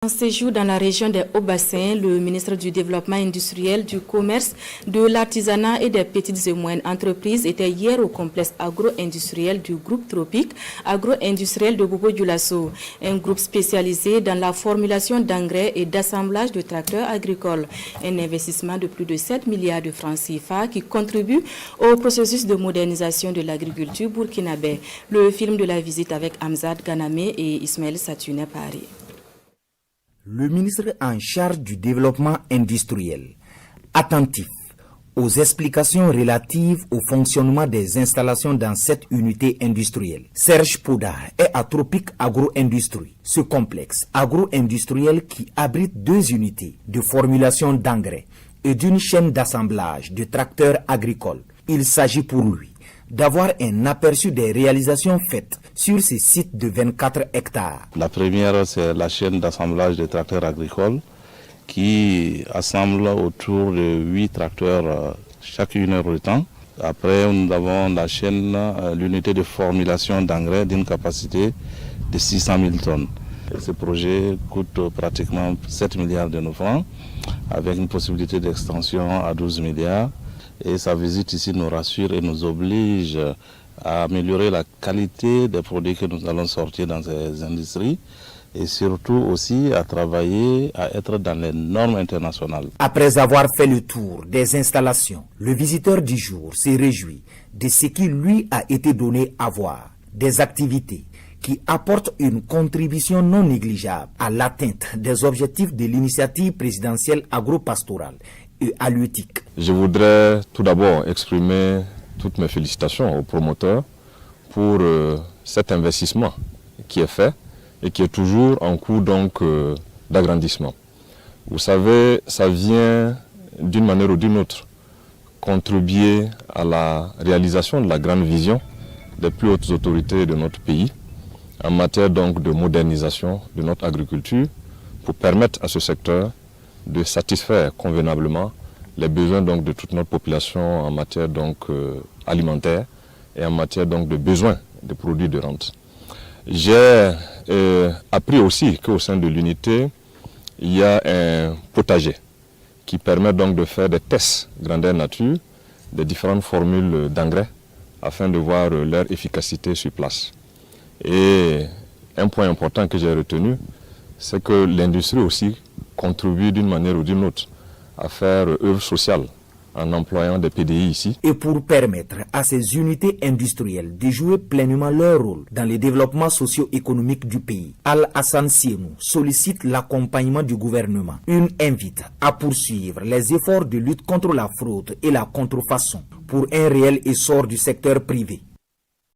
En séjour dans la région des Hauts-Bassins, le ministre du Développement industriel, du Commerce, de l'Artisanat et des petites et moyennes entreprises était hier au complexe agro-industriel du groupe Tropique agro-industriel de Bobo-Dioulasso, un groupe spécialisé dans la formulation d'engrais et d'assemblage de tracteurs agricoles. Un investissement de plus de 7 milliards de francs CFA qui contribue au processus de modernisation de l'agriculture burkinabé. Le film de la visite avec Hamzat Ganamé et Ismaël Satouné Paris. Le ministre en charge du développement industriel, attentif aux explications relatives au fonctionnement des installations dans cette unité industrielle. Serge Pouda est à Tropique Agro-Industrie, ce complexe agro-industriel qui abrite 2 unités de formulation d'engrais et d'une chaîne d'assemblage de tracteurs agricoles. Il s'agit pour lui d'avoir un aperçu des réalisations faites sur ces sites de 24 hectares. La première, c'est la chaîne d'assemblage des tracteurs agricoles qui assemble autour de 8 tracteurs chaque 1 heure de temps. Après, nous avons la chaîne, l'unité de formulation d'engrais d'une capacité de 600 000 tonnes. Et ce projet coûte pratiquement 7 milliards de nos francs avec une possibilité d'extension à 12 milliards. Et sa visite ici nous rassure et nous oblige à améliorer la qualité des produits que nous allons sortir dans ces industries et surtout aussi à travailler à être dans les normes internationales. Après avoir fait le tour des installations, le visiteur du jour s'est réjoui de ce qui lui a été donné à voir, des activités qui apportent une contribution non négligeable à l'atteinte des objectifs de l'initiative présidentielle agro-pastorale et halieutique. Je voudrais tout d'abord exprimer toutes mes félicitations aux promoteurs pour cet investissement qui est fait et qui est toujours en cours d'agrandissement. Vous savez, ça vient d'une manière ou d'une autre contribuer à la réalisation de la grande vision des plus hautes autorités de notre pays en matière donc de modernisation de notre agriculture pour permettre à ce secteur de satisfaire convenablement les besoins donc de toute notre population en matière alimentaire et en matière de besoins de produits de rente. J'ai appris aussi qu'au sein de l'unité, il y a un potager qui permet donc de faire des tests grandeur nature des différentes formules d'engrais afin de voir leur efficacité sur place. Et un point important que j'ai retenu, c'est que l'industrie aussi contribue d'une manière ou d'une autre à faire œuvre sociale en employant des PDI ici. Et pour permettre à ces unités industrielles de jouer pleinement leur rôle dans le développement socio-économique du pays, Al-Hassan Sienou sollicite l'accompagnement du gouvernement. Une invite à poursuivre les efforts de lutte contre la fraude et la contrefaçon pour un réel essor du secteur privé.